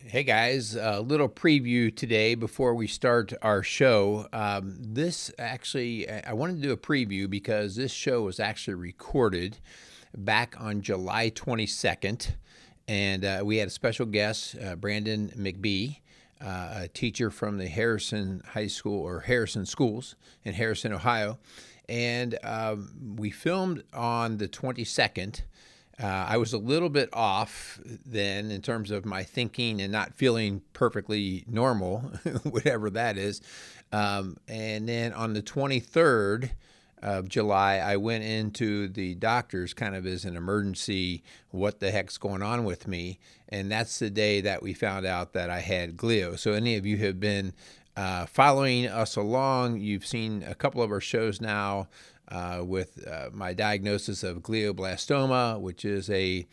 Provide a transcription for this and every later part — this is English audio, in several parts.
Hey guys, a little preview today before we start our show. I wanted to do a preview because this show was actually recorded back on July 22nd, and we had a special guest, Brandon McBee, a teacher from the Harrison High School or Harrison Schools in Harrison, Ohio, and we filmed on the 22nd. I was a little bit off then in terms of my thinking and not feeling perfectly normal, whatever that is. And then on the 23rd of July, I went into the doctor's kind of as an emergency, what the heck's going on with me? And that's the day that we found out that I had glio. So any of you have been following us along, you've seen a couple of our shows now. With my diagnosis of glioblastoma, which is a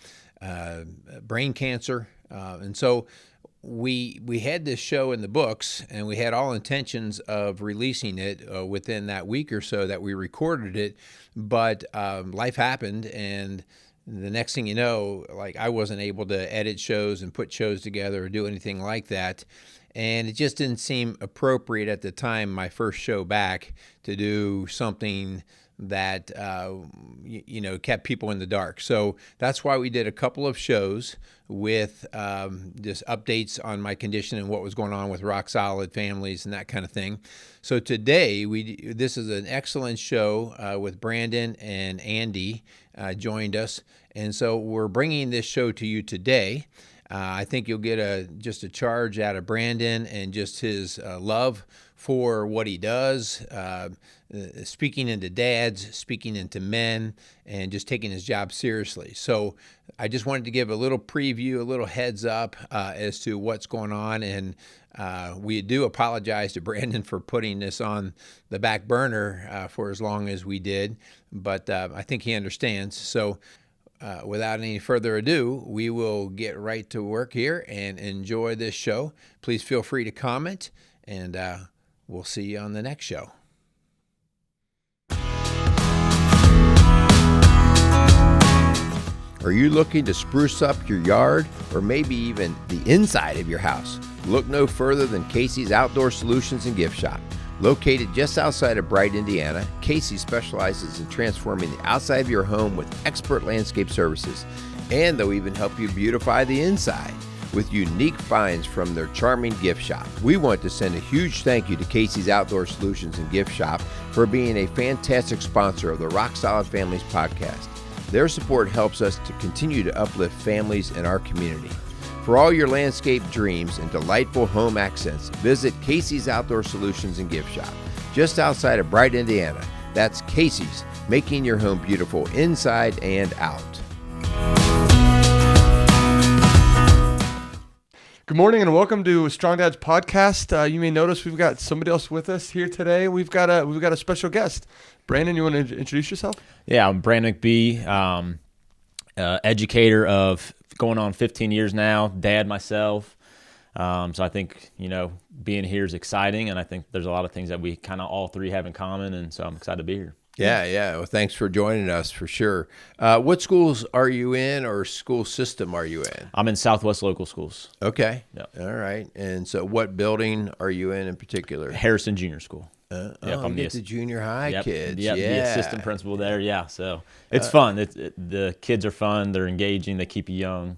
brain cancer. And so we had this show in the books, and we had all intentions of releasing it within that week or so that we recorded it. But life happened, and the next thing you know, like I wasn't able to edit shows and put shows together or do anything like that. And it just didn't seem appropriate at the time, my first show back, to do something that kept people in the dark. So that's why we did a couple of shows with just updates on my condition and what was going on with Rock Solid families and that kind of thing. So today this is an excellent show with Brandon and Andy joined us, and so we're bringing this show to you today. I think you'll get just a charge out of Brandon and just his love for what he does, speaking into dads, speaking into men, and just taking his job seriously. So I just wanted to give a little preview, a little heads up as to what's going on. And we do apologize to Brandon for putting this on the back burner for as long as we did, but I think he understands. So without any further ado, we will get right to work here and enjoy this show. Please feel free to comment, and we'll see you on the next show. Are you looking to spruce up your yard or maybe even the inside of your house? Look no further than Casey's Outdoor Solutions and Gift Shop. Located just outside of Bright, Indiana, Casey specializes in transforming the outside of your home with expert landscape services, and they'll even help you beautify the inside with unique finds from their charming gift shop. We want to send a huge thank you to Casey's Outdoor Solutions and Gift Shop for being a fantastic sponsor of the Rock Solid Families podcast. Their support helps us to continue to uplift families in our community. For all your landscape dreams and delightful home accents, visit Casey's Outdoor Solutions and Gift Shop, just outside of Bright, Indiana. That's Casey's, making your home beautiful inside and out. Good morning and welcome to Strong Dad's podcast. You may notice we've got somebody else with us here today. We've got a special guest. Brandon, you want to introduce yourself? Yeah, I'm Brandon McBee, educator of going on 15 years now, dad myself. So I think, being here is exciting, and I think there's a lot of things that we kind of all three have in common, and so I'm excited to be here. Yeah. Well, thanks for joining us for sure. What schools are you in, or school system are you in? I'm in Southwest Local Schools. Okay. Yep. All right. And so what building are you in particular? Harrison Junior School. I'm the junior high kids. Yep, yeah. the assistant principal there. Yeah, so it's fun. The kids are fun. They're engaging. They keep you young.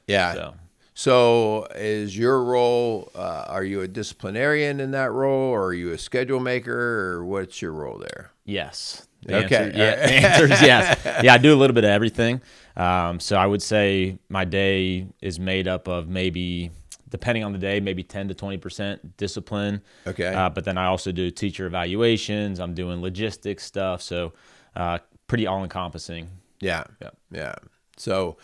Yeah. So is your role, are you a disciplinarian in that role, or are you a schedule maker, or what's your role there? Yes. The answer is yes. Yeah, I do a little bit of everything. So I would say my day is made up of maybe, depending on the day, maybe 10 to 20% discipline. Okay. But then I also do teacher evaluations. I'm doing logistics stuff. So pretty all-encompassing. Yeah. So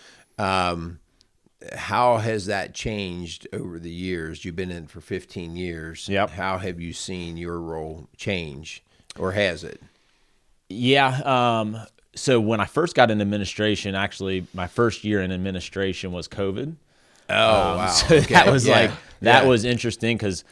how has that changed over the years? You've been in for 15 years. Yep. How have you seen your role change, or has it? Yeah. So when I first got in administration, actually, my first year in administration was COVID. Oh, wow. So okay. that was that was interesting because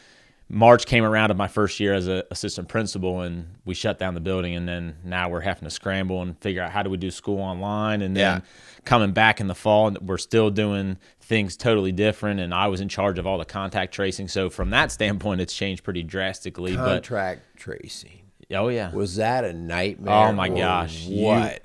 March came around of my first year as an assistant principal, and we shut down the building, and then now we're having to scramble and figure out how do we do school online, and then coming back in the fall, and we're still doing things totally different, and I was in charge of all the contact tracing. So from that standpoint, it's changed pretty drastically. Contact tracing. Oh yeah, was that a nightmare? Oh my gosh, what?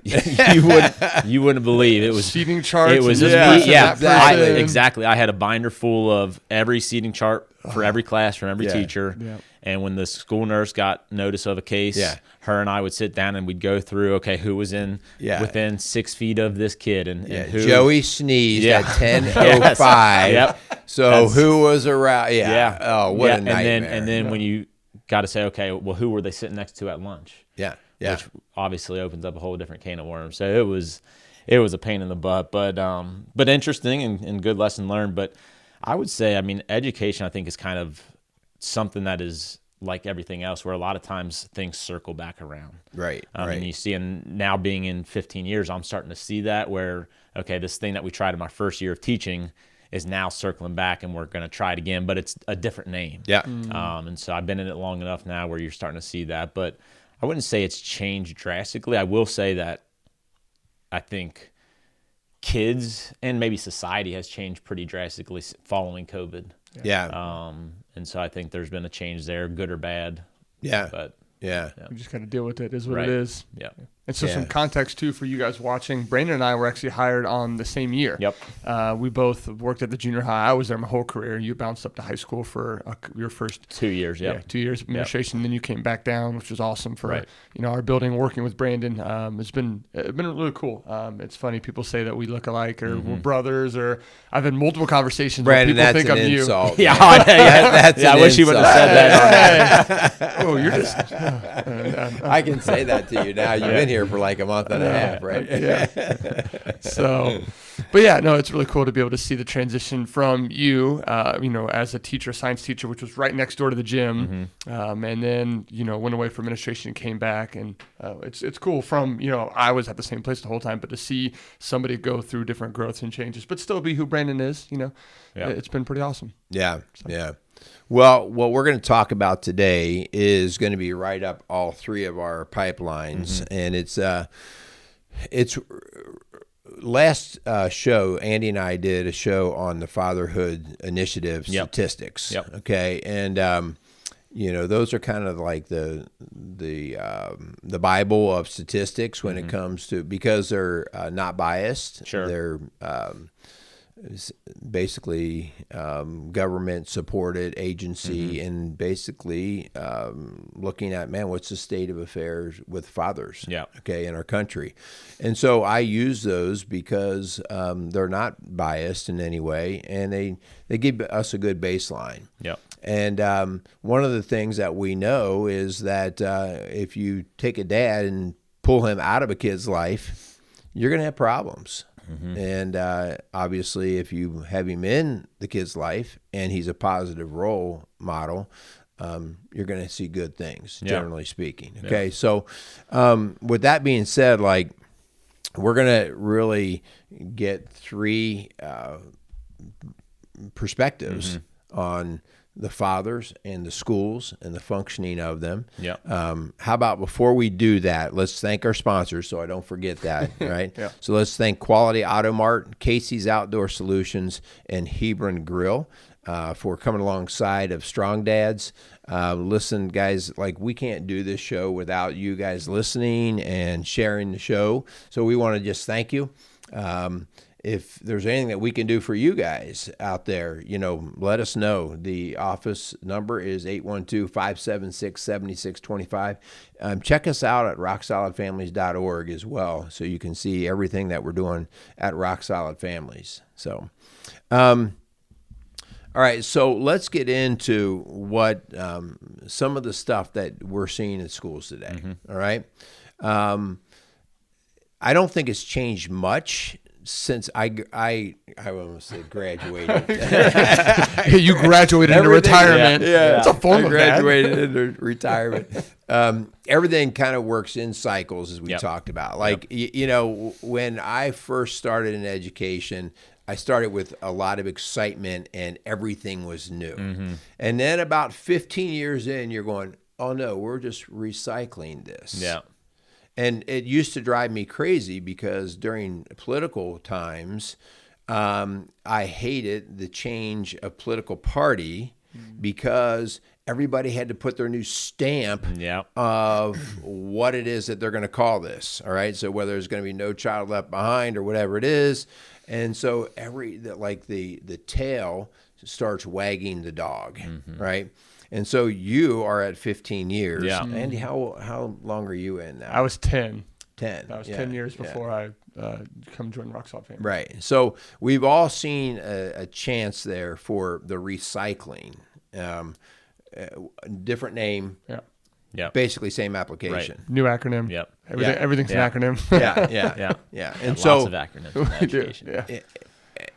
you wouldn't believe it was seating charts. It was exactly. I had a binder full of every seating chart for every class from every teacher. Yeah. And when the school nurse got notice of a case, her and I would sit down and we'd go through, okay, who was in within 6 feet of this kid, and who. Joey sneezed at 10:05. Yep. So who was around? Yeah. Oh, what a nightmare. And then when you got to say, okay, well, who were they sitting next to at lunch? Yeah. Which obviously opens up a whole different can of worms. So it was a pain in the butt, but interesting and good lesson learned. But I would say, I mean, education, I think, is kind of something that is like everything else, where a lot of times things circle back around. Right. And you see, and now being in 15 years, I'm starting to see that where, okay, this thing that we tried in my first year of teaching is now circling back, and we're going to try it again, but it's a different name. Yeah. And so I've been in it long enough now where you're starting to see that, but I wouldn't say it's changed drastically. I will say that I think kids and maybe society has changed pretty drastically following COVID. Yeah. And so I think there's been a change there, good or bad. Yeah. But we just got to deal with it. Is what it is. Yeah. And so some context, too, for you guys watching. Brandon and I were actually hired on the same year. Yep. We both worked at the junior high. I was there my whole career. You bounced up to high school for your first 2 years. Yeah, 2 years of administration. Then you came back down, which was awesome for our building. Working with Brandon, it's been really cool. It's funny, people say that we look alike or we're brothers. Or I've had multiple conversations Brandon, where people think an I'm insult. you. That's I wish you would have said that. Oh, you're just. I can say that to you now. You've been here for like a month and a half, right? So, but it's really cool to be able to see the transition from you, as a teacher, science teacher, which was right next door to the gym, and then went away for administration and came back, and it's cool from I was at the same place the whole time, but to see somebody go through different growths and changes, but still be who Brandon is, it's been pretty awesome. Yeah, yeah. Well, what we're going to talk about today is going to be right up all three of our pipelines, and it's last show, Andy and I did a show on the fatherhood initiative statistics. Yep. Okay, and those are kind of like the Bible of statistics when it comes to, because they're not biased. Sure. They're basically government-supported agency, and basically looking at, what's the state of affairs with fathers, in our country. And so I use those because they're not biased in any way, and they give us a good baseline. Yep. And one of the things that we know is that if you take a dad and pull him out of a kid's life, you're going to have problems. And obviously, if you have him in the kid's life and he's a positive role model, you're going to see good things, generally speaking. Okay, so with that being said, we're going to really get three perspectives on the fathers and the schools and the functioning of them. How about, before we do that, let's thank our sponsors so I don't forget that, right? So let's thank Quality Auto Mart, Casey's Outdoor Solutions, and Hebron Grill for coming alongside of Strong Dads. Listen, guys, we can't do this show without you guys listening and sharing the show. So we want to just thank you. If there's anything that we can do for you guys out there, let us know. The office number is 812-576-7625. Check us out at rocksolidfamilies.org as well, so you can see everything that we're doing at Rock Solid Families. So, all right, so let's get into what some of the stuff that we're seeing in schools today. All right. I don't think it's changed much since I almost said graduated. You graduated into retirement. Yeah, it's a form of that. Graduated into retirement. Everything kind of works in cycles, as we talked about. When I first started in education, I started with a lot of excitement and everything was new. And then about 15 years in, you're going, oh no, we're just recycling this. Yeah. And it used to drive me crazy because during political times, I hated the change of political party because everybody had to put their new stamp of what it is that they're going to call this. All right. So whether there's going to be no child left behind or whatever it is. And so the tail starts wagging the dog. Right. And so you are at 15 years. Yeah. Andy, how long are you in now? I was 10. 10. That was 10 years before I come join Rock Salt family. Right. So we've all seen a chance there for the recycling. Different name. Yeah. Yeah. Basically same application. New acronym. Yep. Everything's an acronym. Yeah. And Lots so of acronyms in education. Yeah.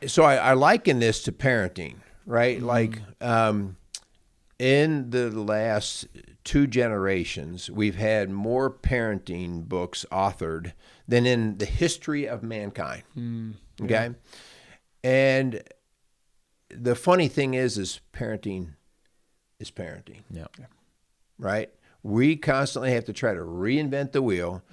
so I liken this to parenting, right? Like in the last 2 generations, we've had more parenting books authored than in the history of mankind. Okay? And the funny thing is parenting is parenting. Yeah. Right? We constantly have to try to reinvent the wheel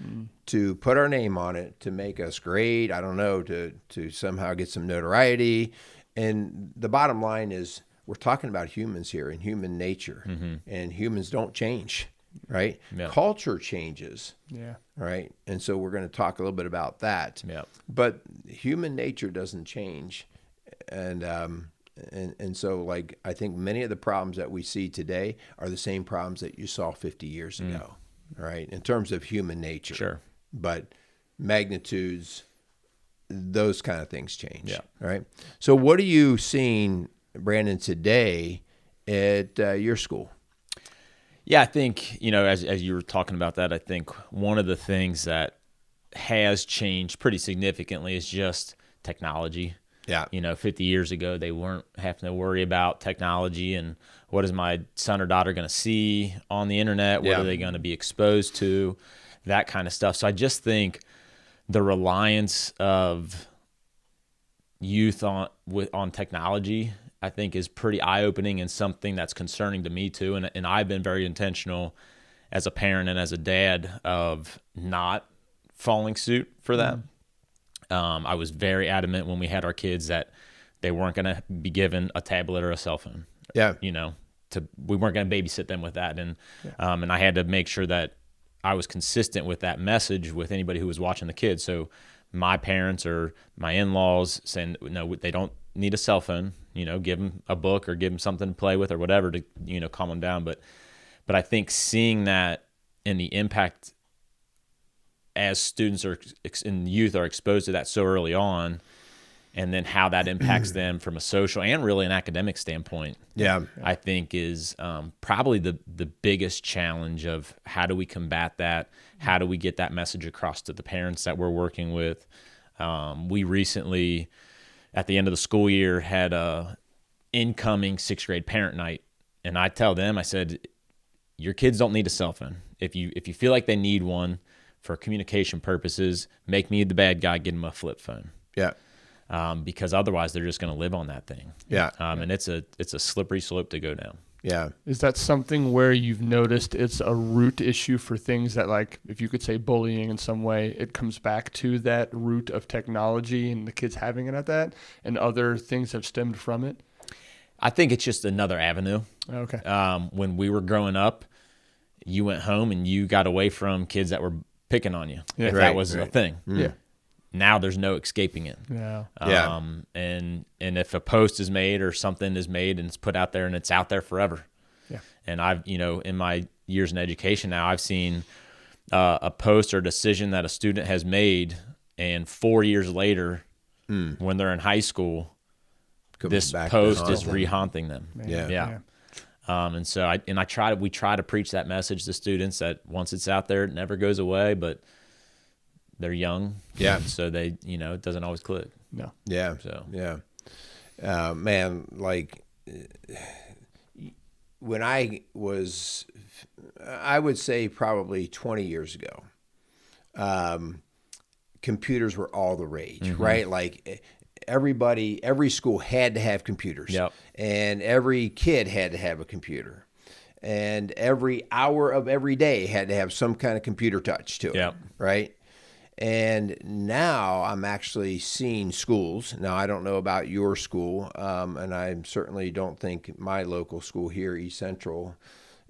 to put our name on it, to make us great, I don't know, to somehow get some notoriety. And the bottom line is we're talking about humans here and human nature, and humans don't change, right? Yeah. Culture changes, Yeah. right? And so we're going to talk a little bit about that. Yeah. But human nature doesn't change. And so, like, I think many of the problems that we see today are the same problems that you saw 50 years ago, right? In terms of human nature. Sure. But magnitudes, those kind of things change, Yeah. right? So what are you seeing, Brandon, today at your school? Yeah, I think, as you were talking about that, I think one of the things that has changed pretty significantly is just technology. Yeah. 50 years ago, they weren't having to worry about technology and what is my son or daughter going to see on the internet? What are they going to be exposed to? That kind of stuff. So I just think the reliance of youth on technology, I think, is pretty eye-opening and something that's concerning to me too. And I've been very intentional as a parent and as a dad of not following suit for that. I was very adamant when we had our kids that they weren't going to be given a tablet or a cell phone. Yeah. We weren't going to babysit them with that. And and I had to make sure that I was consistent with that message with anybody who was watching the kids. So my parents or my in-laws saying, no, they don't need a cell phone, give them a book or give them something to play with or whatever to, calm them down. But I think seeing that and the impact as students and youth are exposed to that so early on, and then how that impacts them from a social and really an academic standpoint, I think is probably the biggest challenge of how do we combat that? How do we get that message across to the parents that we're working with? We recently, at the end of the school year, had a incoming 6th grade parent night, and I tell them, I said, your kids don't need a cell phone. If you feel like they need one for communication purposes, make me the bad guy, get them a flip phone. Yeah. Because otherwise they're just going to live on that thing. Yeah. And it's a slippery slope to go down. Yeah. Is that something where you've noticed it's a root issue for things that, like, if you could say bullying in some way, it comes back to that root of technology and the kids having it at that, and other things have stemmed from it? I think it's just another avenue. Okay. When we were growing up, you went home and you got away from kids that were picking on you. Yeah. If Right, that was a right. thing. Yeah. Now there's no escaping it. Yeah. Yeah. And if a post is made or something is made and it's put out there and it's out there forever. Yeah. And I've, in my years in education now, I've seen a post or decision that a student has made, and 4 years later, when they're in high school, Comes this back post to is haunt them. re-haunting them. Yeah. And so we try to preach that message to students that once it's out there, it never goes away, but they're young. Yeah. So they, it doesn't always click. No. Yeah. So. Yeah. Man, like when I would say probably 20 years ago, computers were all the rage, right? Like every school had to have computers. Yep. And every kid had to have a computer. And every hour of every day had to have some kind of computer touch to it. Yep. Right? And now I'm actually seeing schools. Now, I don't know about your school, and I certainly don't think my local school here, East Central,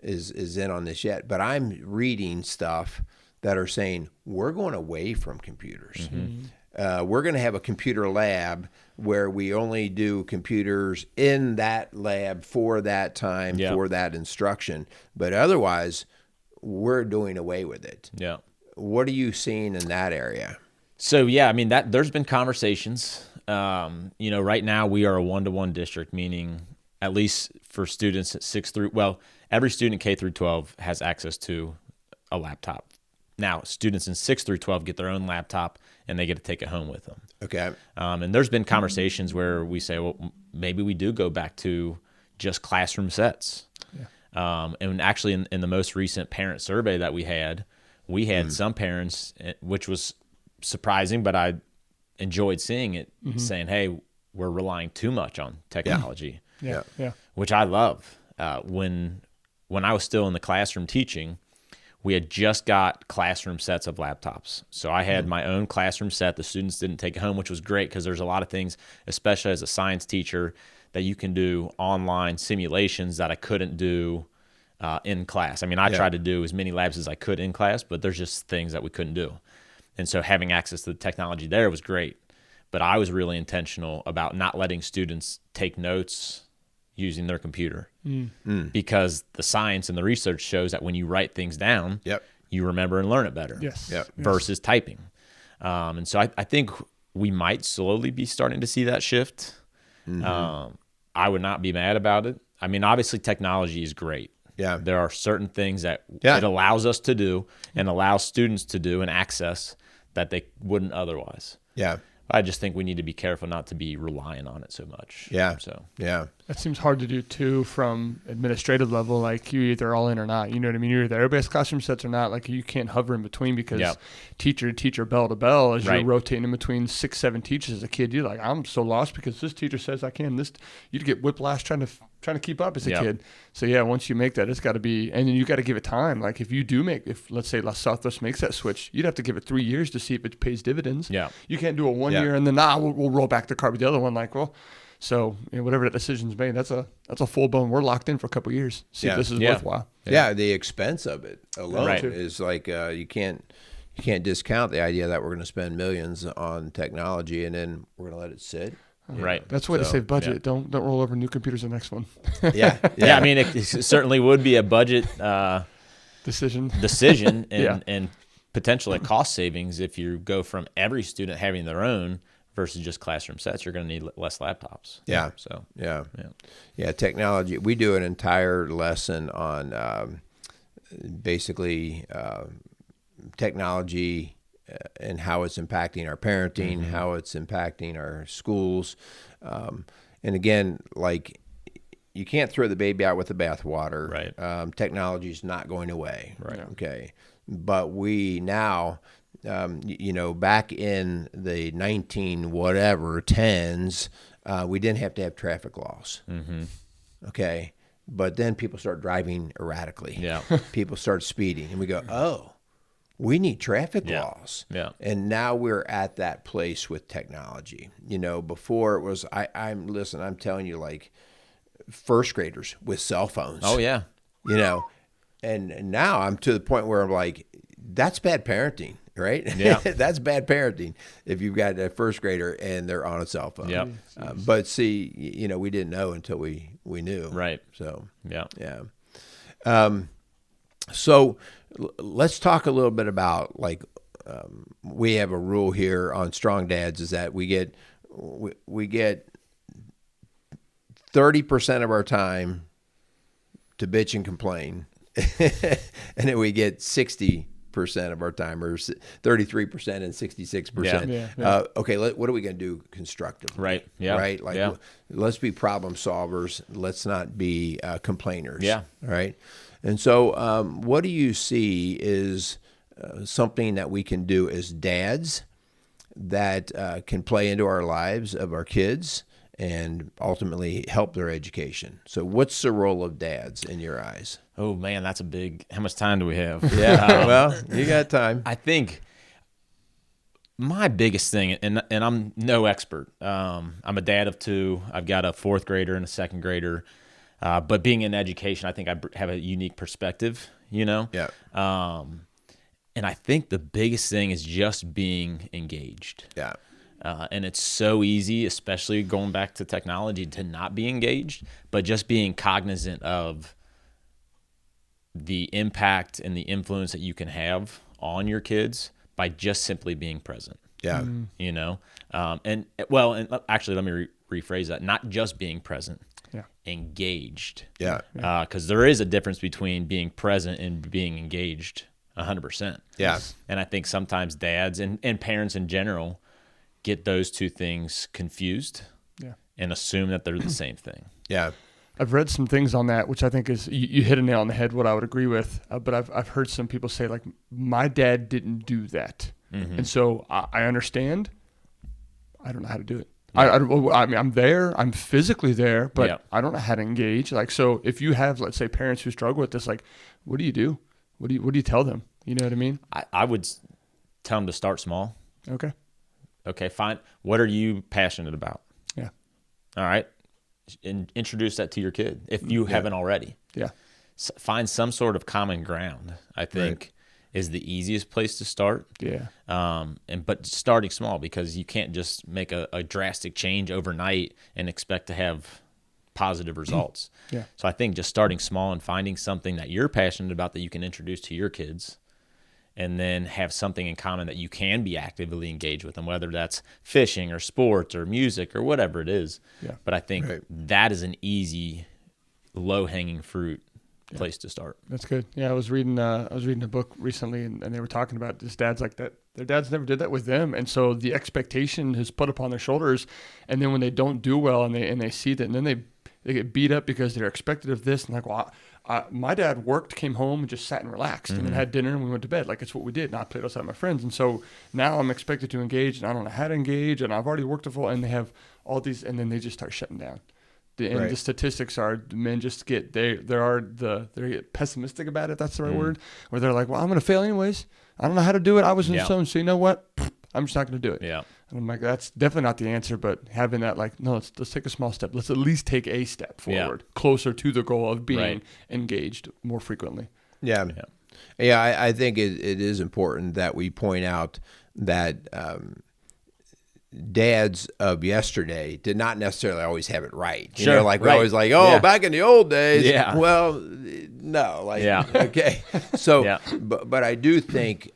is in on this yet. But I'm reading stuff that are saying we're going away from computers. We're going to have a computer lab where we only do computers in that lab for that time, for that instruction. But otherwise, we're doing away with it. Yeah. What are you seeing in that area? So, yeah, I mean, there's been conversations. Right now we are a 1-to-1 district, meaning at least for students at 6 through, well, every student K through 12 has access to a laptop. Now, students in 6 through 12 get their own laptop and they get to take it home with them. Okay. And there's been conversations where we say, well, maybe we do go back to just classroom sets. Yeah. And actually in the most recent parent survey that we had some parents, which was surprising, but I enjoyed seeing it, saying, hey, we're relying too much on technology. Yeah. Which I love. When I was still in the classroom teaching, we had just got classroom sets of laptops. So I had my own classroom set. The students didn't take it home, which was great because there's a lot of things, especially as a science teacher, that you can do online simulations that I couldn't do in class. I mean, I tried to do as many labs as I could in class, but there's just things that we couldn't do. And so having access to the technology there was great. But I was really intentional about not letting students take notes using their computer because the science and the research shows that when you write things down, you remember and learn it better versus typing. And so I think we might slowly be starting to see that shift. I would not be mad about it. I mean, obviously technology is great. Yeah. There are certain things that it allows us to do and allows students to do and access that they wouldn't otherwise. Yeah. I just think we need to be careful not to be relying on it so much. Yeah. So that seems hard to do too from administrative level. Like you either all in or not. You know what I mean? You're either everybody's classroom sets or not. Like you can't hover in between because teacher to teacher, bell to bell, as you're rotating in between 6-7 teachers as a kid, you're like, I'm so lost because this teacher says I can. This you'd get whiplash trying to keep up as a kid. So once you make that, it's got to be, and then you got to give it time. Like if you do if let's say Southwest makes that switch, you'd have to give it 3 years to see if it pays dividends. Yeah. You can't do a 1 year and then we'll roll back the car with the other one. Like, well, so whatever that decision's made, that's a full blown. We're locked in for a couple of years. See if this is worthwhile. Yeah. The expense of it alone is like you can't discount the idea that we're going to spend millions on technology and then we're going to let it sit. Right. That's the way to save budget. Yeah. Don't roll over new computers the next one. Yeah. I mean, it certainly would be a budget decision and potentially a cost savings if you go from every student having their own versus just classroom sets. You're going to need less laptops. Yeah. So technology. We do an entire lesson on basically technology. And how it's impacting our parenting, how it's impacting our schools. And again, like you can't throw the baby out with the bathwater. Right. Technology is not going away. Right. Okay. But we now, back in the 10s, we didn't have to have traffic laws. Okay. But then people start driving erratically. Yeah. People start speeding. And we go, oh. We need traffic laws. Yeah. And now we're at that place with technology. Before it was, I'm telling you, like first graders with cell phones. Oh, yeah. And now I'm to the point where I'm like, that's bad parenting, right? Yeah. That's bad parenting if you've got a first grader and they're on a cell phone. Yep. But see, we didn't know until we knew. Right. So, yeah. So let's talk a little bit about we have a rule here on Strong Dads is that we get 30% of our time to bitch and complain, and then we get 60% of our time, or 33% and 66%. Yeah. Okay, what are we going to do constructively? Right. Yeah. Right. Let's be problem solvers. Let's not be complainers. Yeah. Right. And so, what do you see is something that we can do as dads that can play into our lives of our kids and ultimately help their education. So what's the role of dads in your eyes? Oh man, that's a big, how much time do we have? Yeah, well, you got time. I think my biggest thing, and I'm no expert. I'm a dad of 2. I've got a 4th grader and a 2nd grader. But being in education, I think I have a unique perspective, Yeah. And I think the biggest thing is just being engaged. Yeah. And it's so easy, especially going back to technology, to not be engaged, but just being cognizant of the impact and the influence that you can have on your kids by just simply being present. Yeah. And actually, let me rephrase that. Not just being present, engaged. Yeah. Because there is a difference between being present and being engaged 100%. Yeah. And I think sometimes dads and parents in general get those two things confused and assume that they're the same thing. Yeah. I've read some things on that, which I think is, you hit a nail on the head, what I would agree with. But I've heard some people say, like, my dad didn't do that. And so I understand. I don't know how to do it. I mean, I'm there, I'm physically there, but I don't know how to engage. Like, so if you have, let's say, parents who struggle with this, like, what do you do? What do you tell them? You know what I mean? I would tell them to start small. Okay, fine. What are you passionate about? Yeah. All right. And introduce that to your kid if you haven't already. Yeah. Find some sort of common ground, I think, is the easiest place to start. Yeah. But starting small, because you can't just make a drastic change overnight and expect to have positive results. Yeah. So I think just starting small and finding something that you're passionate about that you can introduce to your kids, and then have something in common that you can be actively engaged with them, whether that's fishing or sports or music or whatever it is. Yeah. But I think that is an easy, low-hanging fruit place to start. That's good. Yeah, I was reading a book recently, and they were talking about this dads like that. Their dads never did that with them, and so the expectation is put upon their shoulders. And then when they don't do well, and they see that, and then they get beat up because they're expected of this. And like, well, my dad worked, came home, and just sat and relaxed, and then had dinner, and we went to bed. Like, it's what we did. And I played outside with my friends, and so now I'm expected to engage, and I don't know how to engage, and I've already worked a full, and they have all these, and then they just start shutting down. And the statistics are, men just get they get pessimistic about it. That's the right word. Where they're like, well, I'm going to fail anyways. I don't know how to do it. I was in zone, so you know what? I'm just not going to do it. Yeah. And I'm like, that's definitely not the answer. But having that, like, no, let's take a small step. Let's at least take a step forward, closer to the goal of being engaged more frequently. Yeah. I think it is important that we point out that dads of yesterday did not necessarily always have it right. You know, like we're always like, back in the old days. Yeah. Well, no. Like, okay. So, but I do think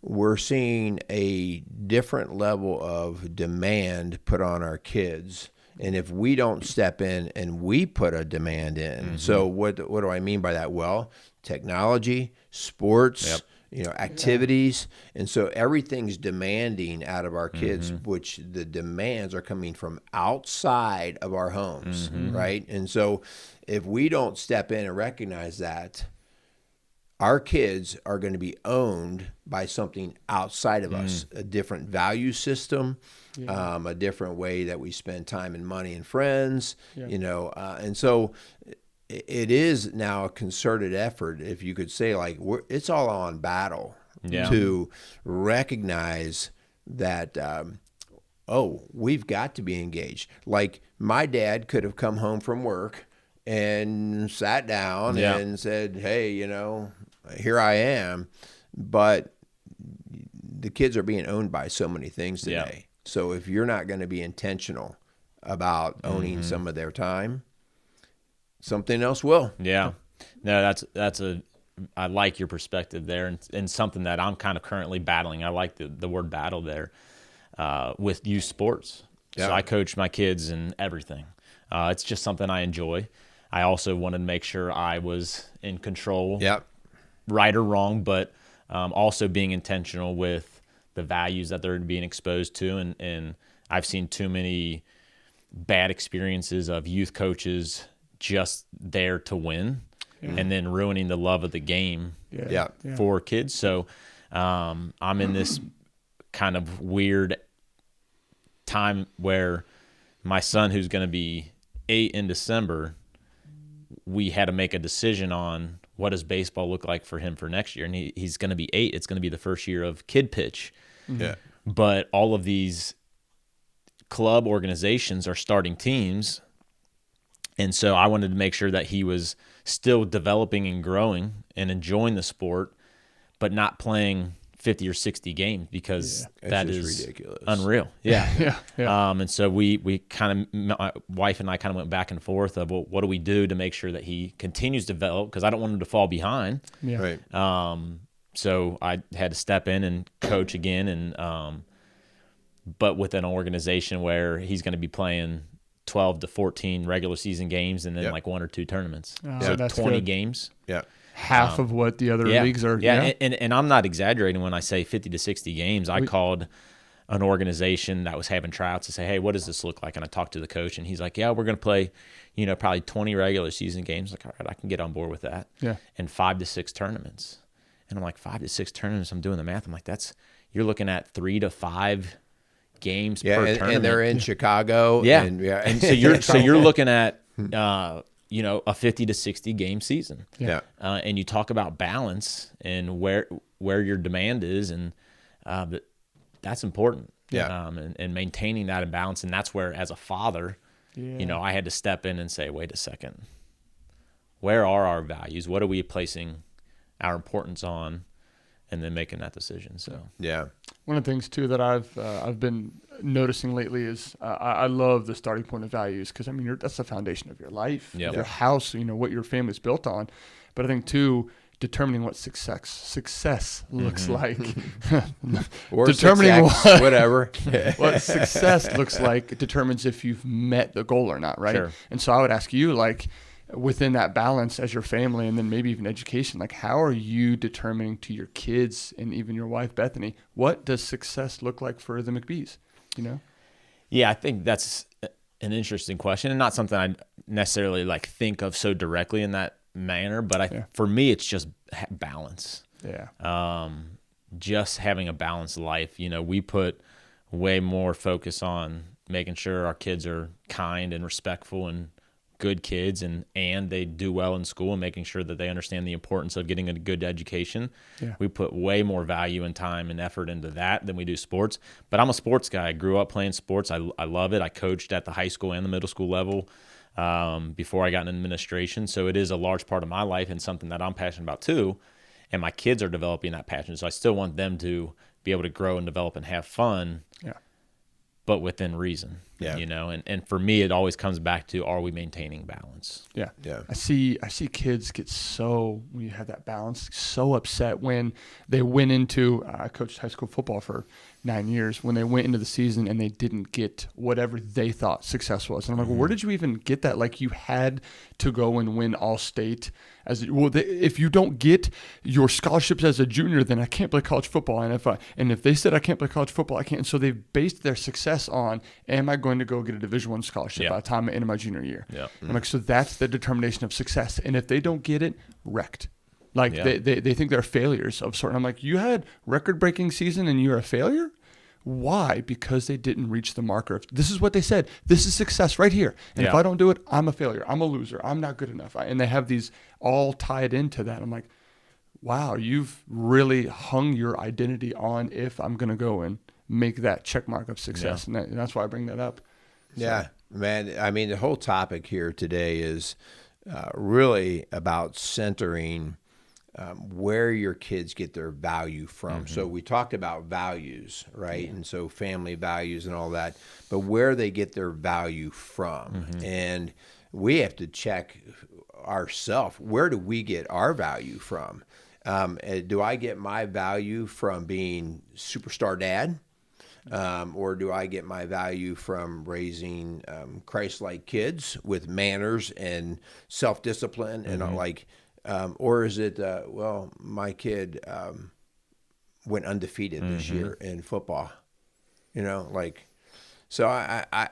we're seeing a different level of demand put on our kids. And if we don't step in and we put a demand in, so what do I mean by that? Well, technology, sports, activities. And so everything's demanding out of our kids, which the demands are coming from outside of our homes, right? And so if we don't step in and recognize that, our kids are going to be owned by something outside of us, a different value system, a different way that we spend time and money and friends, and so it is now a concerted effort, if you could say, like, it's all on battle to recognize that, we've got to be engaged. Like, my dad could have come home from work and sat down and said, hey, here I am. But the kids are being owned by so many things today. So if you're not going to be intentional about owning some of their time, something else will. Yeah. No, I like your perspective there, and something that I'm kind of currently battling. I like the word battle there with youth sports. So I coach my kids in everything. It's just something I enjoy. I also wanted to make sure I was in control, right or wrong, but also being intentional with the values that they're being exposed to. And I've seen too many bad experiences of youth coaches just there to win and then ruining the love of the game for kids. So I'm in this kind of weird time where my son, who's going to be 8 in December, we had to make a decision on what does baseball look like for him for next year. And he's going to be 8. It's going to be the first year of kid pitch. Yeah. But all of these club organizations are starting teams. And so I wanted to make sure that he was still developing and growing and enjoying the sport, but not playing 50 or 60 games, because that is ridiculous. Unreal. Yeah. Yeah. And so we kind of, my wife and I kind of went back and forth of, well, what do we do to make sure that he continues to develop? Because I don't want him to fall behind. Yeah. Right. So I had to step in and coach again, and but with an organization where he's going to be playing 12 to 14 regular season games and then like 1 or 2 tournaments. So that's 20 good. games. Yeah. Half of what the other leagues are. Yeah. And I'm not exaggerating when I say 50 to 60 games. I called an organization that was having tryouts to say, hey, what does this look like? And I talked to the coach, and he's like, yeah, we're going to play, probably 20 regular season games. Like, all right, I can get on board with that. Yeah. And 5 to 6 tournaments. And I'm like, 5 to 6 tournaments. I'm doing the math. I'm like, you're looking at 3 to 5 games per tournament. And they're in Chicago. Yeah. And so you're looking at, a 50 to 60 game season. Yeah. And you talk about balance and where your demand is, and that's important. Yeah. And maintaining that imbalance. And that's where, as a father, I had to step in and say, wait a second, where are our values? What are we placing our importance on? And then making that decision. So yeah, one of the things too that I've been noticing lately is I love the starting point of values, because I mean that's the foundation of your life, your house, what your family's built on. But I think too, determining what success looks like, or determining success, whatever what success looks like determines if you've met the goal or not, right? Sure. And so I would ask you, like, within that balance as your family, and then maybe even education, like, how are you determining to your kids and even your wife Bethany, what does success look like for the McBees? Yeah, I think that's an interesting question, and not something I necessarily think of so directly in that manner. But for me, it's just balance. Yeah. Just having a balanced life. We put way more focus on making sure our kids are kind and respectful and good kids, and they do well in school, and making sure that they understand the importance of getting a good education. Yeah. We put way more value and time and effort into that than we do sports. But I'm a sports guy. I grew up playing sports. I love it. I coached at the high school and the middle school level before I got in administration. So it is a large part of my life and something that I'm passionate about too. And my kids are developing that passion. So I still want them to be able to grow and develop and have fun. Yeah. But within reason, and for me, it always comes back to, are we maintaining balance? Yeah. Yeah. I see kids get when you have that balance, so upset when they went into, I coached high school football for 9 years, when they went into the season and they didn't get whatever they thought success was. And I'm like, well, where did you even get that? Like, you had to go and win all state if you don't get your scholarships as a junior, then I can't play college football. And if they said I can't play college football, I can't. And so they've based their success on, am I going to go get a Division I scholarship by the time I enter my junior year? Yeah. I'm like, so that's the determination of success. And if they don't get it, wrecked. Like they think they're failures of sort. And I'm like, you had record-breaking season and you're a failure? Why? Because they didn't reach the marker. This is what they said. This is success right here. And if I don't do it, I'm a failure. I'm a loser. I'm not good enough. And they have these all tied into that. I'm like, wow, you've really hung your identity on if I'm going to go and make that check mark of success. And that's why I bring that up. Yeah, man. I mean, the whole topic here today is really about centering where your kids get their value from. So we talked about values, right? And so family values and all that, but where they get their value from. And we have to check ourselves. Where do we get our value from? Do I get my value from being superstar dad? Or do I get my value from raising Christ-like kids with manners and self-discipline and or is it, my kid went undefeated this year in football, so I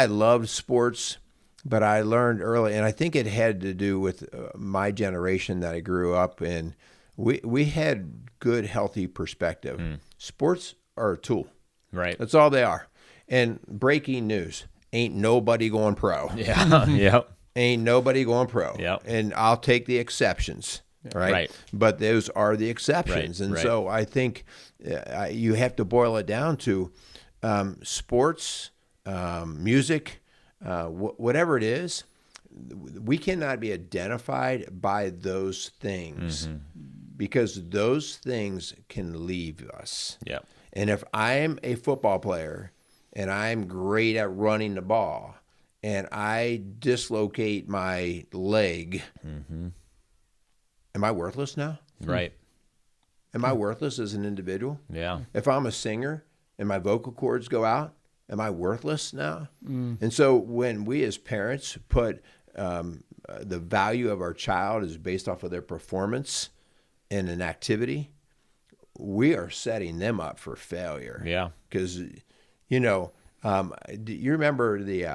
loved sports, but I learned early, and I think it had to do with my generation that I grew up in, we had good, healthy perspective. Sports are a tool. Right. That's all they are. And breaking news, ain't nobody going pro. Yeah. Yep. Ain't nobody going pro. Yep. And I'll take the exceptions, right? Right. But those are the exceptions. Right. And Right. so I think you have to boil it down to sports, music, whatever it is. We cannot be identified by those things because those things can leave us. Yep. And if I'm a football player and I'm great at running the ball and I dislocate my leg, am I worthless now? Right. Am I worthless as an individual? Yeah. If I'm a singer and my vocal cords go out, am I worthless now? And so when we as parents put the value of our child is based off of their performance in an activity, we are setting them up for failure. Yeah. Because, you remember the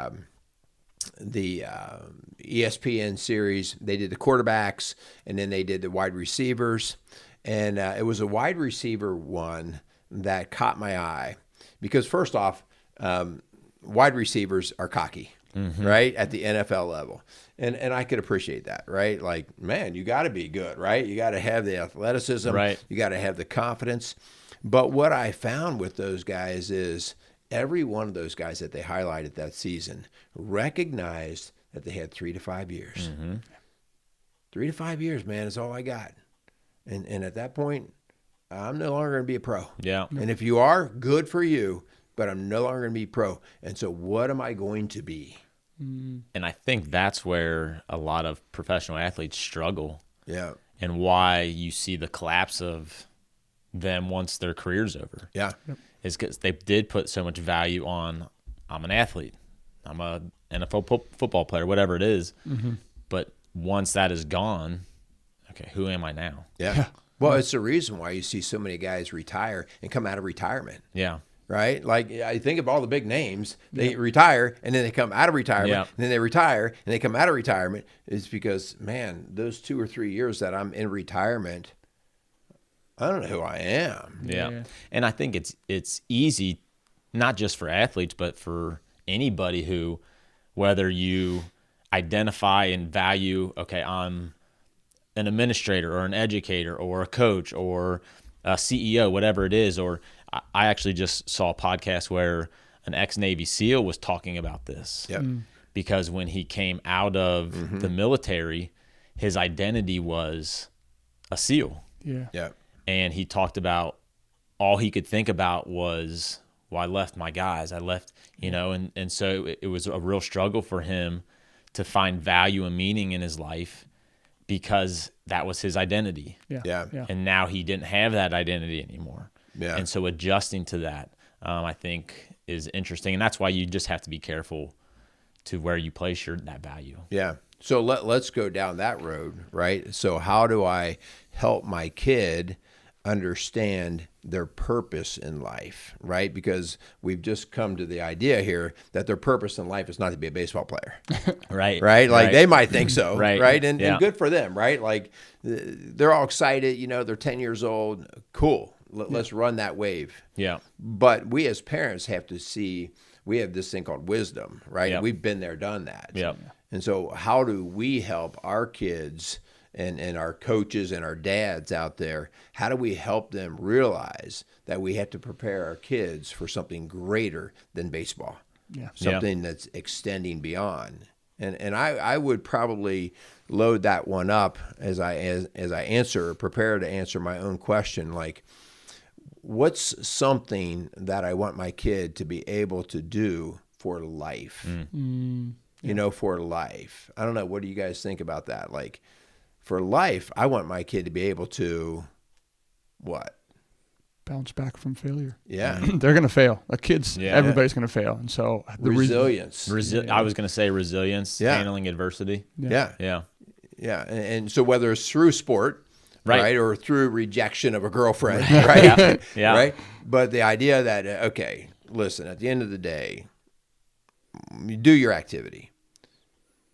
ESPN series? They did the quarterbacks, and then they did the wide receivers. And it was a wide receiver one that caught my eye. Because first off, wide receivers are cocky, right, at the NFL level. And I could appreciate that, right? Like, man, you got to be good, right? You got to have the athleticism. Right. You got to have the confidence. But what I found with those guys is every one of those guys that they highlighted that season recognized that they had 3 to 5 years. 3 to 5 years, man, is all I got. And at that point, I'm no longer going to be a pro. Yeah. And if you are, good for you, but I'm no longer going to be pro. And so what am I going to be? And I think that's where a lot of professional athletes struggle. Yeah. And why you see the collapse of them once their career's over. Yeah. Is because they did put so much value on, I'm an athlete, I'm a NFL football player, whatever it is. But once that is gone, okay, who am I now? Yeah. Well, it's the reason why you see so many guys retire and come out of retirement. Yeah. Right? Like, I think of all the big names, they retire and then they come out of retirement, and then they retire and they come out of retirement. It's because, man, those 2 or 3 years that I'm in retirement, I don't know who I am. Yeah. And I think it's easy, not just for athletes, but for anybody who, whether you identify and value, okay, I'm an administrator or an educator or a coach or a CEO, whatever it is. Or I actually just saw a podcast where an ex-Navy SEAL was talking about this. Yep. Because when he came out of the military, his identity was a SEAL. Yeah. Yeah. And he talked about all he could think about was, well, I left my guys. I left, and so it was a real struggle for him to find value and meaning in his life because that was his identity. Yeah. And now he didn't have that identity anymore. Yeah. And so adjusting to that, I think, is interesting. And that's why you just have to be careful to where you place that value. Yeah. So let's go down that road, right? So how do I help my kid understand their purpose in life, right? Because we've just come to the idea here that their purpose in life is not to be a baseball player. Right. Right? Like they might think so, Right. And good for them, right? Like they're all excited, they're 10 years old. Cool. Let's run that wave. Yeah. But we as parents have to see, we have this thing called wisdom, right? Yep. We've been there, done that. Yep. And so how do we help our kids and our coaches and our dads out there, how do we help them realize that we have to prepare our kids for something greater than baseball? Yeah. Something that's extending beyond. And I would probably load that one up as I prepare to answer my own question, like, what's something that I want my kid to be able to do for life? For life. I don't know. What do you guys think about that? Like, for life, I want my kid to be able to, what? Bounce back from failure. Yeah. They're going to fail. Like kids, everybody's going to fail. And so resilience. I was going to say resilience, handling adversity. Yeah. Yeah. And so whether it's through sport, right, or through rejection of a girlfriend, Right. right? Yeah. Right? But the idea that, okay, listen, at the end of the day, you do your activity,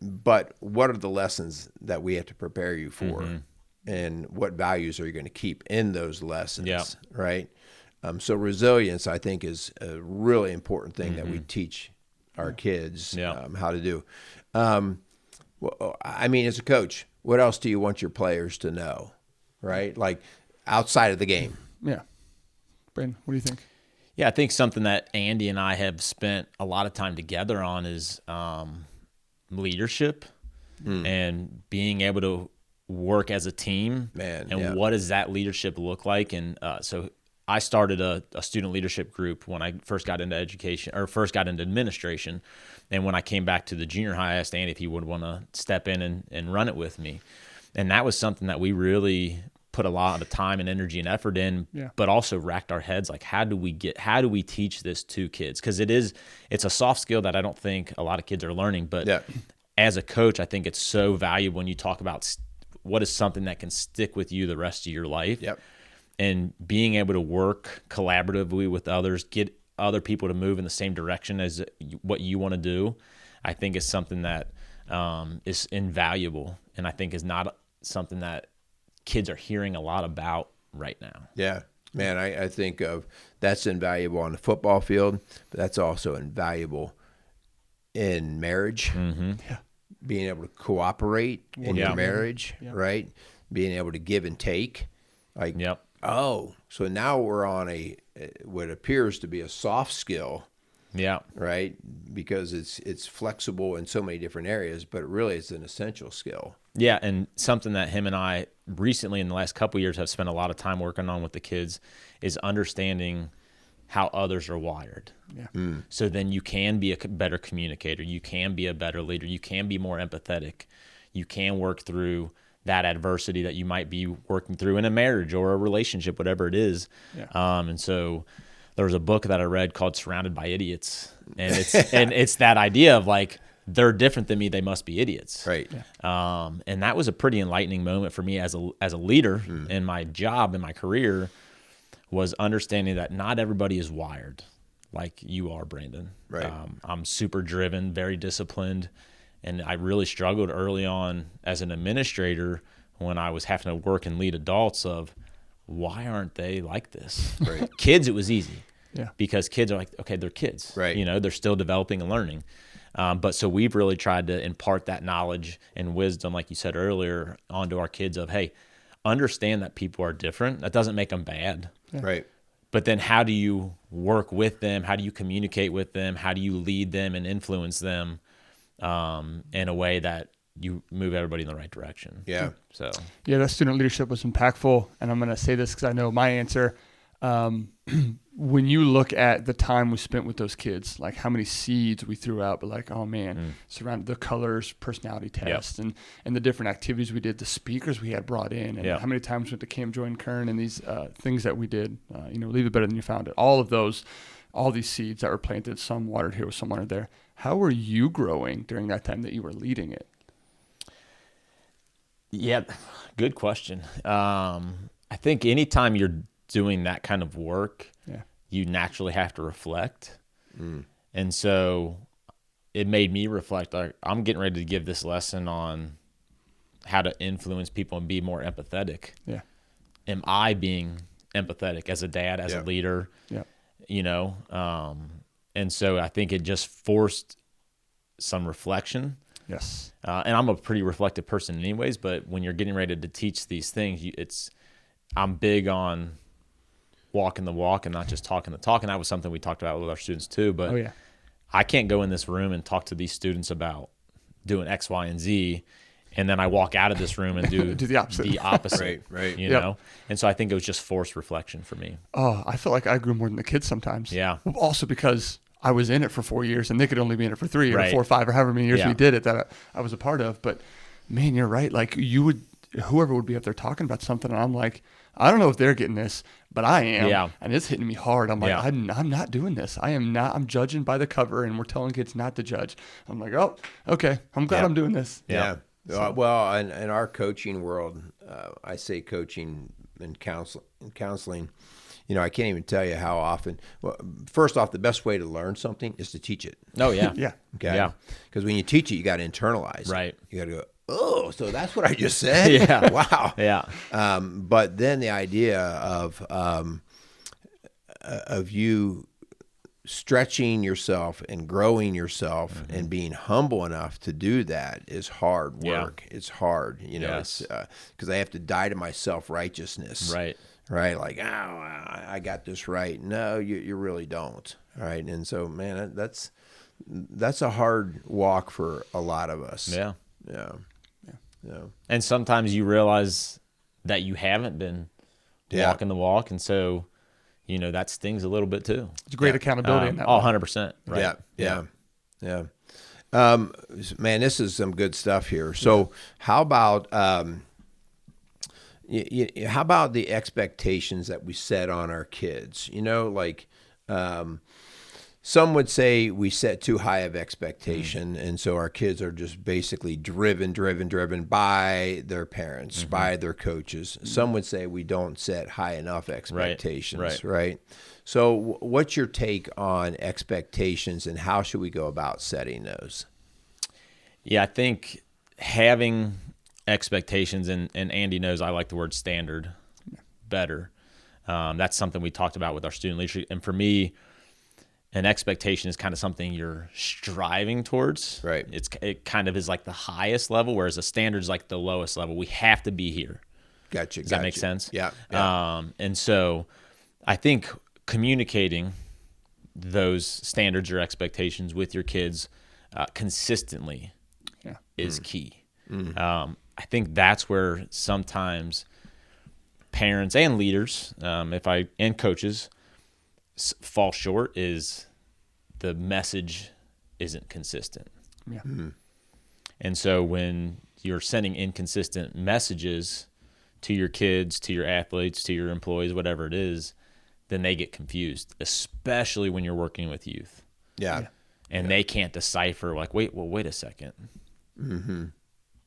but what are the lessons that we have to prepare you for? and what values are you going to keep in those lessons, Yeah. right? So resilience, I think, is a really important thing that we teach our kids how to do. Well, I mean, as a coach, what else do you want your players to know, right? Like outside of the game. Yeah. Brandon, what do you think? Yeah, I think something that Andy and I have spent a lot of time together on is leadership and being able to work as a team. What does that leadership look like? And so I started a student leadership group when I first got into education or first got into administration. And when I came back to the junior high, I asked Andy if he would want to step in and run it with me. And that was something that we really put a lot of time and energy and effort in, but also racked our heads like, how do we teach this to kids? Because it's a soft skill that I don't think a lot of kids are learning. But as a coach, I think it's so valuable when you talk about what is something that can stick with you the rest of your life. And being able to work collaboratively with others, get other people to move in the same direction as what you want to do, I think is something that is invaluable, and I think is not something that kids are hearing a lot about right now. Yeah, man, I think of that's invaluable on the football field, but that's also invaluable in marriage. Being able to cooperate in your marriage, right? Being able to give and take. Like, so now we're on what appears to be a soft skill. Right? Because it's flexible in so many different areas, but really it's an essential skill. Yeah, and something that him and I recently in the last couple of years have spent a lot of time working on with the kids is understanding how others are wired. So then you can be a better communicator. You can be a better leader. You can be more empathetic. You can work through that adversity that you might be working through in a marriage or a relationship, whatever it is. And so there was a book that I read called Surrounded by Idiots. And it's that idea of like, they're different than me, they must be idiots. Right. And that was a pretty enlightening moment for me as a leader in my job, in my career, was understanding that not everybody is wired like you are, Brandon. Right. I'm super driven, very disciplined, and I really struggled early on as an administrator when I was having to work and lead adults of why aren't they like this? Right. Kids, it was easy. Yeah. Because kids are like, okay, they're kids. Right. You know, they're still developing and learning. But so we've really tried to impart that knowledge and wisdom, like you said earlier, onto our kids of, hey, understand that people are different. That doesn't make them bad. Right. But then how do you work with them? How do you communicate with them? How do you lead them and influence them in a way that you move everybody in the right direction? Yeah. So that student leadership was impactful. And I'm going to say this because I know my answer. When you look at the time we spent with those kids, like how many seeds we threw out, but like, oh man, surrounded the colors, personality test, and the different activities we did, the speakers we had brought in, and how many times went to Camp Join Kern and these things that we did, leave it better than you found it. All of those, all these seeds that were planted, some watered here, some watered there. How were you growing during that time that you were leading it? Yeah, good question. I think anytime you're doing that kind of work, you naturally have to reflect. And so it made me reflect. Like, I'm getting ready to give this lesson on how to influence people and be more empathetic. Am I being empathetic as a dad, as a leader? And so I think it just forced some reflection. And I'm a pretty reflective person anyways, but when you're getting ready to teach these things, I'm big on walking the walk and not just talking the talk. And that was something we talked about with our students too. But I can't go in this room and talk to these students about doing X, Y, and Z, and then I walk out of this room and do the opposite. Right. You know? And so I think it was just forced reflection for me. Oh, I feel like I grew more than the kids sometimes. Also because I was in it for 4 years and they could only be in it for 3 or 4 or 5 or however many years we did it that I was a part of. But man, you're right. Like whoever would be up there talking about something, and I'm like, I don't know if they're getting this, but I am. And it's hitting me hard. I'm like, I'm not doing this. I'm judging by the cover, and we're telling kids not to judge. I'm like, oh, okay. I'm glad I'm doing this. So. Well, in our coaching world, I say coaching and counseling, I can't even tell you how often. Well, first off, the best way to learn something is to teach it. Oh, yeah. Okay. Because when you teach it, you got to internalize. Right. It. You got to go, oh, so that's what I just said? Yeah. Wow. Yeah. But then the idea of you stretching yourself and growing yourself and being humble enough to do that is hard work. Yeah. It's hard, Yes. it's because I have to die to my self-righteousness. Right. Right. Like, oh, I got this right. No, you really don't. Right. And so, man, that's a hard walk for a lot of us. Yeah. Yeah. Yeah. And sometimes you realize that you haven't been walking the walk. And so, that stings a little bit too. It's great accountability in that way. 100%. Right. Yeah. Man, this is some good stuff here. So how about how about the expectations that we set on our kids? Some would say we set too high of expectation, and so our kids are just basically driven by their parents, by their coaches. Some would say we don't set high enough expectations, right? So what's your take on expectations, and how should we go about setting those? Yeah, I think having expectations, and Andy knows I like the word standard better. That's something we talked about with our student leadership. And for me, an expectation is kind of something you're striving towards. Right. It kind of is like the highest level, whereas a standard is like the lowest level. We have to be here. Gotcha. Does that make sense? Yeah. And so I think communicating those standards or expectations with your kids consistently is key. I think that's where sometimes parents and leaders, and coaches, fall short, is the message isn't consistent. Yeah. And so when you're sending inconsistent messages to your kids, to your athletes, to your employees, whatever it is, then they get confused, especially when you're working with youth. Yeah. And they can't decipher, like, wait a second.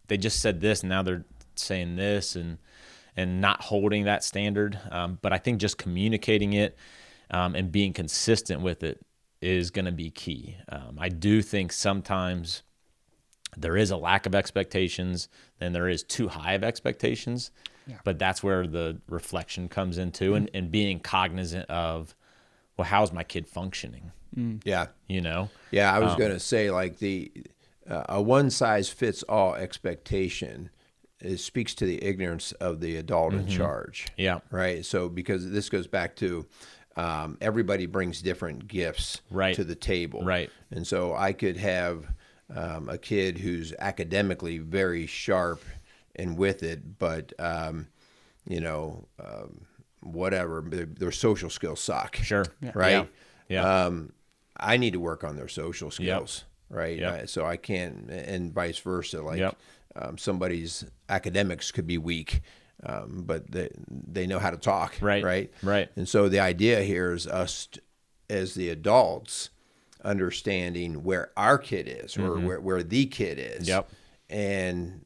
They just said this, and now they're saying this, and not holding that standard. But I think just communicating it and being consistent with it is going to be key. I do think sometimes there is a lack of expectations, and there is too high of expectations. Yeah. But that's where the reflection comes into, and being cognizant of, well, how's my kid functioning? Yeah. Yeah, I was going to say, like, a one-size-fits-all expectation speaks to the ignorance of the adult in charge. Yeah. Right? So because this goes back to everybody brings different gifts to the table. Right. And so I could have a kid who's academically very sharp and with it, but, whatever, their social skills suck. Sure. Right? Yeah. I need to work on their social skills. Yep. Right. Yep. So I can't, and vice versa. Like somebody's academics could be weak, but they know how to talk. Right. And so the idea here is us as the adults understanding where our kid is, or where the kid is. Yep. And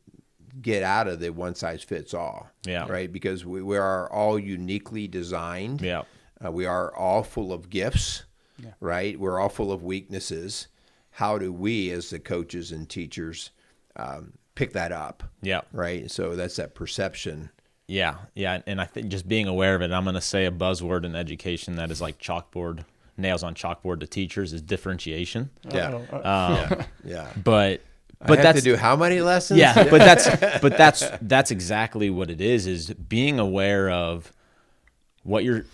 get out of the one size fits all. Yeah. Right. Because we are all uniquely designed. Yeah. We are all full of gifts. Yeah. Right. We're all full of weaknesses. How do we, as the coaches and teachers, pick that up? Yeah. Right. So that's that perception. Yeah. Yeah. And I think just being aware of it, I'm going to say a buzzword in education that is like nails on chalkboard to teachers, is differentiation. Yeah. Yeah. But I have to do how many lessons? Yeah. But that's exactly what it is being aware of what your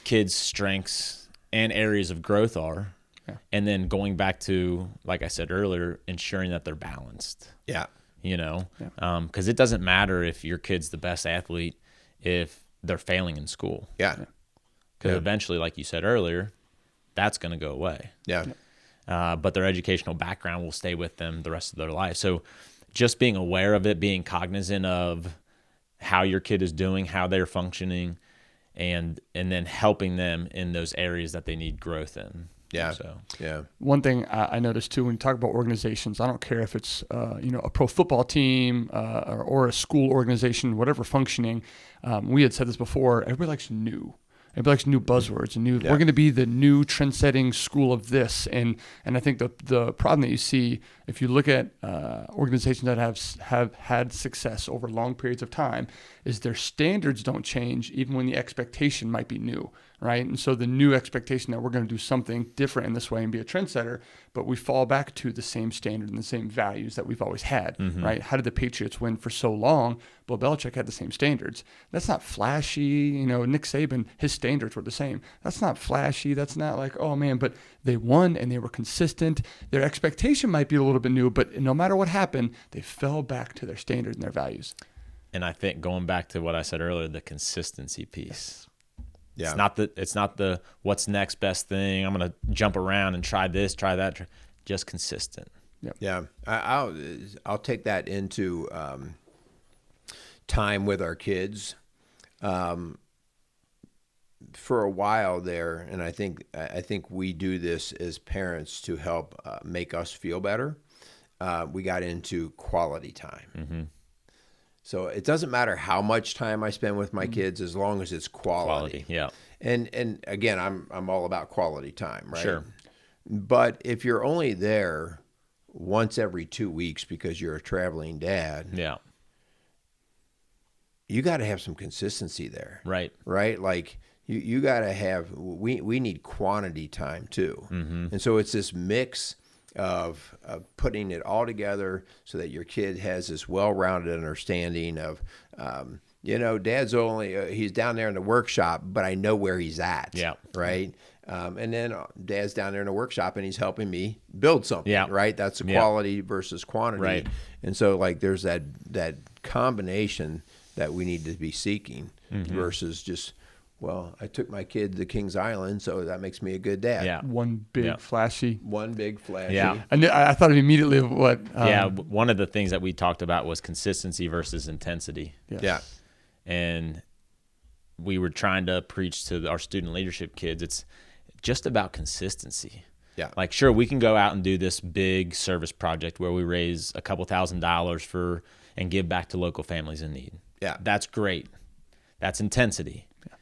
kids' strengths and areas of growth are. Yeah. And then going back to, like I said earlier, ensuring that they're balanced. Yeah. Because it doesn't matter if your kid's the best athlete if they're failing in school. Yeah. Because eventually, like you said earlier, that's going to go away. Yeah. But their educational background will stay with them the rest of their life. So just being aware of it, being cognizant of how your kid is doing, how they're functioning, and then helping them in those areas that they need growth in. Yeah. So one thing I noticed too, when you talk about organizations, I don't care if it's a pro football team or a school organization, whatever functioning. We had said this before. Everybody likes new. It'd be like new buzzwords and we're going to be the new trend-setting school of this. And I think the problem that you see if you look at organizations that have had success over long periods of time is their standards don't change even when the expectation might be new, right? And so the new expectation that we're going to do something different in this way and be a trendsetter, but we fall back to the same standard and the same values that we've always had, right? How did the Patriots win for so long? Bill Belichick had the same standards. That's not flashy. Nick Saban, his standards were the same. That's not flashy. That's not like, oh man, but they won and they were consistent. Their expectation might be a little bit new, but no matter what happened, they fell back to their standards and their values. And I think going back to what I said earlier, the consistency piece. Yeah. It's not the what's next best thing. I'm going to jump around and try this, try that. Just consistent. Yep. Yeah. I'll take that into time with our kids. For a while there, and I think we do this as parents to help make us feel better. We got into quality time. So it doesn't matter how much time I spend with my kids as long as it's quality. Yeah. And again, I'm all about quality time, right? Sure. But if you're only there once every 2 weeks because you're a traveling dad, Yeah. you got to have some consistency there. Right. Right? Like you got to have, we need quantity time too. And so it's this mix of putting it all together so that your kid has this well-rounded understanding of, dad's only, he's down there in the workshop, but I know where he's at. Yeah. Right. And then dad's down there in the workshop and he's helping me build something. Yeah. Right. That's the quality versus quantity. Right. And so like there's that combination that we need to be seeking versus just, well, I took my kid to Kings Island, so that makes me a good dad. Yeah. One big flashy. One big flashy. Yeah. I thought immediately of what. One of the things that we talked about was consistency versus intensity. Yes. Yeah. And we were trying to preach to our student leadership kids, it's just about consistency. Yeah. Like, sure, we can go out and do this big service project where we raise a couple $1,000s and give back to local families in need. Yeah. That's great. That's intensity. Yeah.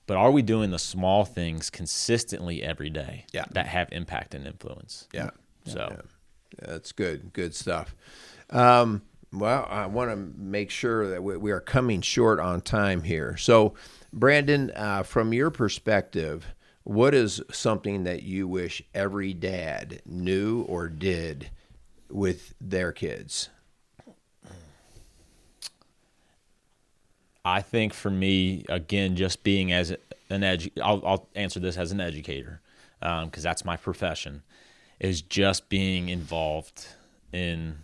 But are we doing the small things consistently every day that have impact and influence? Yeah. So yeah, that's good. Good stuff. Well, I want to make sure that we are coming short on time here. So, Brandon, from your perspective, what is something that you wish every dad knew or did with their kids? I think for me, again, just being as I'll answer this as an educator, because that's my profession, is just being involved in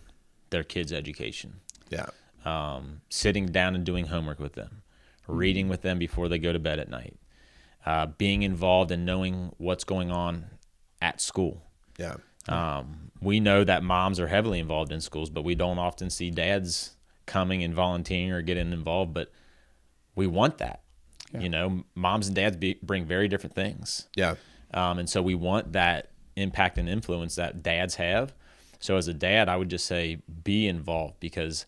their kids' education. Yeah. Sitting down and doing homework with them, reading with them before they go to bed at night, being involved and knowing what's going on at school. Yeah. We know that moms are heavily involved in schools, but we don't often see dads coming and volunteering or getting involved, but we want that. Yeah. Moms and dads bring very different things. Yeah. And so we want that impact and influence that dads have. So as a dad, I would just say be involved, because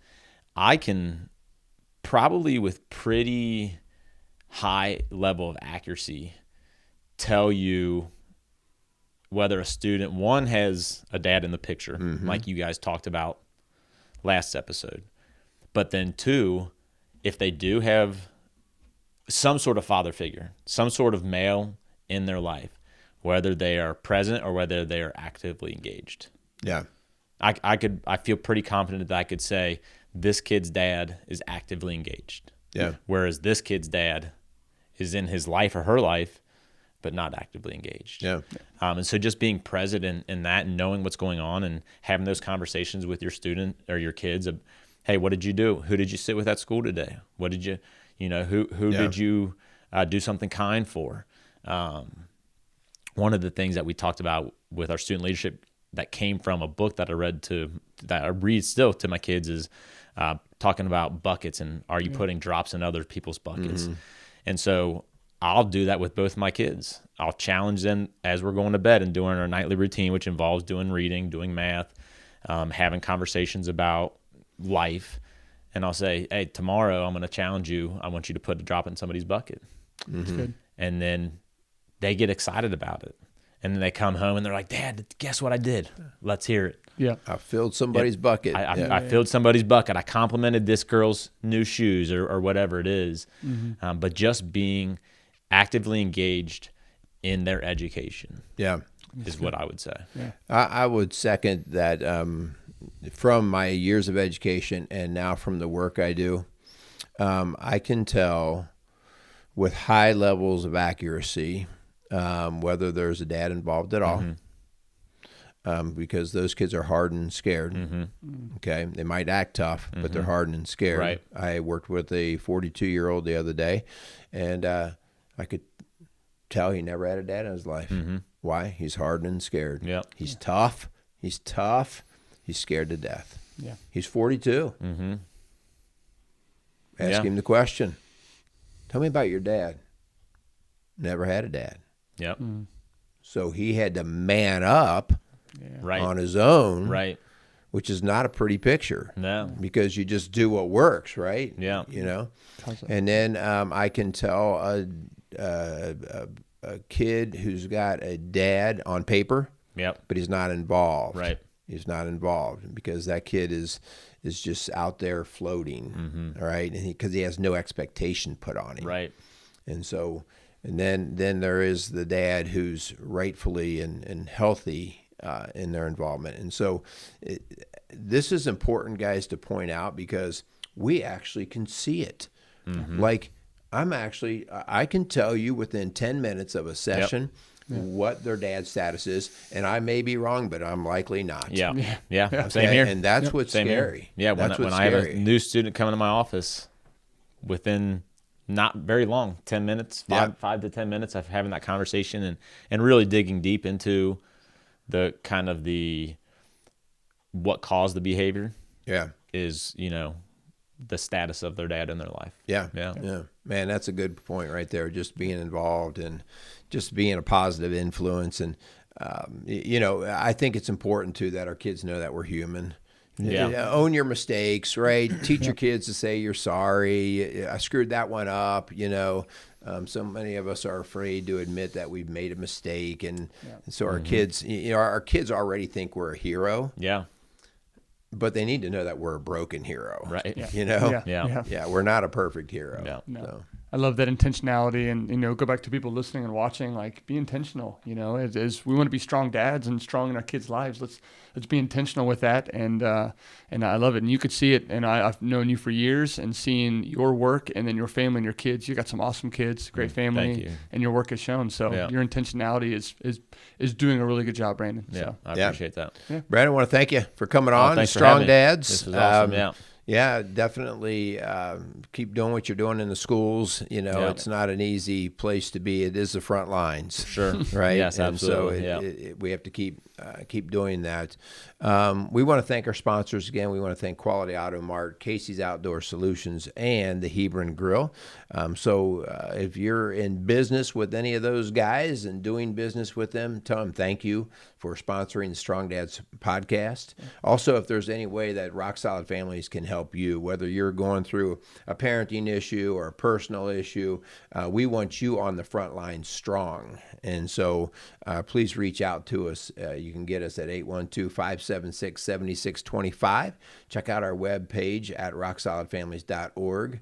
I can probably with pretty high level of accuracy tell you whether a student, one, has a dad in the picture, like you guys talked about last episode. But then two, if they do have some sort of father figure, some sort of male in their life, whether they are present or whether they are actively engaged. Yeah. I feel pretty confident that I could say this kid's dad is actively engaged. Yeah. Whereas this kid's dad is in his life or her life, but not actively engaged. Yeah. And so just being present in that and knowing what's going on and having those conversations with your student or your kids of, hey, what did you do? Who did you sit with at school today? What did you, who did you do something kind for? One of the things that we talked about with our student leadership that came from a book that I read still to my kids is talking about buckets and are you putting drops in other people's buckets? And so I'll do that with both my kids. I'll challenge them as we're going to bed and doing our nightly routine, which involves doing reading, doing math, having conversations about life. And I'll say, hey, tomorrow I'm going to challenge you. I want you to put a drop in somebody's bucket. and then they get excited about it. And then they come home and they're like, Dad, guess what I did? Let's hear it. Yeah. I filled somebody's bucket. I filled somebody's bucket. I complimented this girl's new shoes or whatever it is. But just being actively engaged in their education is what I would say. Yeah. I would second that. From my years of education and now from the work I do, I can tell with high levels of accuracy whether there's a dad involved at all. Because those kids are hardened and scared. Okay, they might act tough, but they're hardened and scared. Right. I worked with a 42-year-old the other day, and I could tell he never had a dad in his life. Why? He's hardened and scared. Yep. He's tough. He's tough. He's scared to death. Yeah. He's 42. Ask him the question. Tell me about your dad. Never had a dad. Yep. So he had to man up Right. on his own. Right. Which is not a pretty picture. No. Because you just do what works, right? Yeah. You know? And then I can tell a kid who's got a dad on paper, but he's not involved. Right. He's not involved because that kid is just out there floating, all right? And because he has no expectation put on him. Right. And so, and then there is the dad who's rightfully and healthy in their involvement. And so this is important, guys, to point out because we actually can see it. Like I can tell you within 10 minutes of a session what their dad's status is, and I may be wrong, but I'm likely not. Yeah. Okay? Same here. And that's what's Same scary. Here. Yeah, that's when I have a new student coming to my office, within not very long, 10 minutes, 5 to 10 minutes of having that conversation and really digging deep into the kind of what caused the behavior is, the status of their dad in their life. Yeah. Man, that's a good point right there. Just being involved and just being a positive influence. And, I think it's important too that our kids know that we're human. Own your mistakes, right? Teach your kids to say you're sorry. I screwed that one up, So many of us are afraid to admit that we've made a mistake. And so our kids, our kids already think we're a hero. Yeah. But they need to know that we're a broken hero. Right. Yeah, we're not a perfect hero. Yeah. No. So. I love that intentionality, and go back to people listening and watching. Like, be intentional. As we want to be strong dads and strong in our kids' lives. Let's be intentional with that, and I love it. And you could see it. And I've known you for years, and seeing your work, and then your family and your kids. You got some awesome kids, great family, Thank you. and your work has shown. So your intentionality is doing a really good job, Brandon. Yeah, So. I appreciate that. Yeah. Brandon, I want to thank you for coming on. Thanks for Strong having me. Dads. This was awesome. Yeah, definitely keep doing what you're doing in the schools. It's not an easy place to be. It is the front lines. Sure. Right? Yes, absolutely. And so we have to keep doing that. We want to thank our sponsors again. We want to thank Quality Auto Mart, Casey's Outdoor Solutions, and the Hebron Grill. So if you're in business with any of those guys and doing business with them, tell them thank you for sponsoring the Strong Dads podcast. Also, if there's any way that Rock Solid Families can help you, whether you're going through a parenting issue or a personal issue, we want you on the front line strong. And so please reach out to us. You can get us at 812-576-7625. Check out our webpage at rocksolidfamilies.org.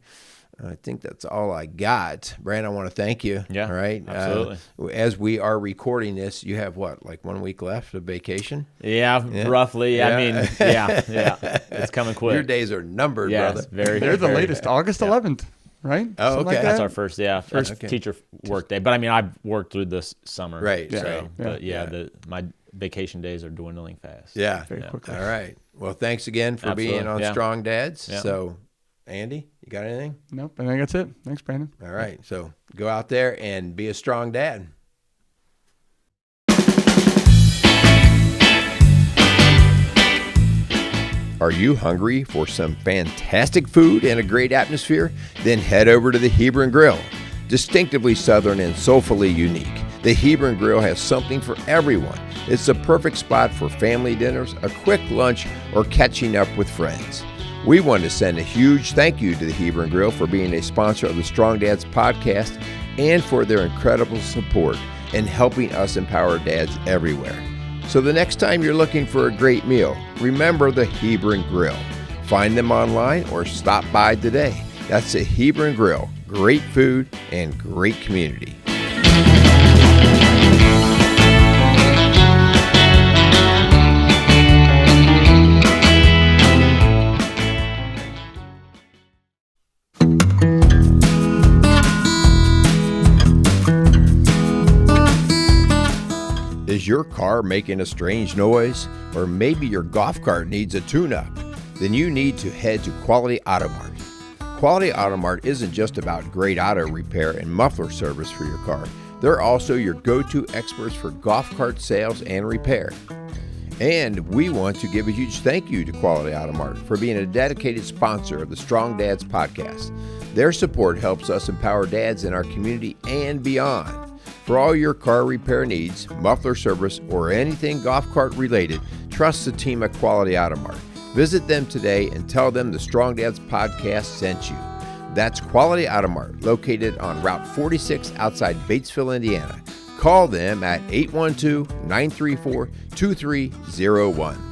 I think that's all I got. Brandon, I want to thank you. Yeah, all right. Absolutely. As we are recording this, you have like 1 week left of vacation? Yeah. Roughly. Yeah. I mean, it's coming quick. Your days are numbered, brother. They're the latest, August 11th, right? Oh, okay. Like That's our first Okay. teacher work day. But I mean, I've worked through this summer. Right. So, Right. but my vacation days are dwindling fast. Yeah. Very quickly. All right. Well, thanks again for Absolutely. being on Strong Dads. Yeah. So, Andy, you got anything? Nope. I think that's it. Thanks, Brandon. All right. So go out there and be a strong dad. Are you hungry for some fantastic food and a great atmosphere? Then head over to the Hebron Grill. Distinctively Southern and soulfully unique, the Hebron Grill has something for everyone. It's the perfect spot for family dinners, a quick lunch, or catching up with friends. We want to send a huge thank you to the Hebron Grill for being a sponsor of the Strong Dads podcast and for their incredible support in helping us empower dads everywhere. So the next time you're looking for a great meal, remember the Hebron Grill. Find them online or stop by today. That's the Hebron Grill. Great food and great community. Is your car making a strange noise? Or maybe your golf cart needs a tune-up? Then you need to head to Quality Auto Mart. Quality Auto Mart isn't just about great auto repair and muffler service for your car. They're also your go-to experts for golf cart sales and repair. And we want to give a huge thank you to Quality Auto Mart for being a dedicated sponsor of the Strong Dads podcast. Their support helps us empower dads in our community and beyond. For all your car repair needs, muffler service, or anything golf cart related, trust the team at Quality Auto Mart. Visit them today and tell them the Strong Dads podcast sent you. That's Quality Auto Mart, located on Route 46 outside Batesville, Indiana. Call them at 812-934-2301.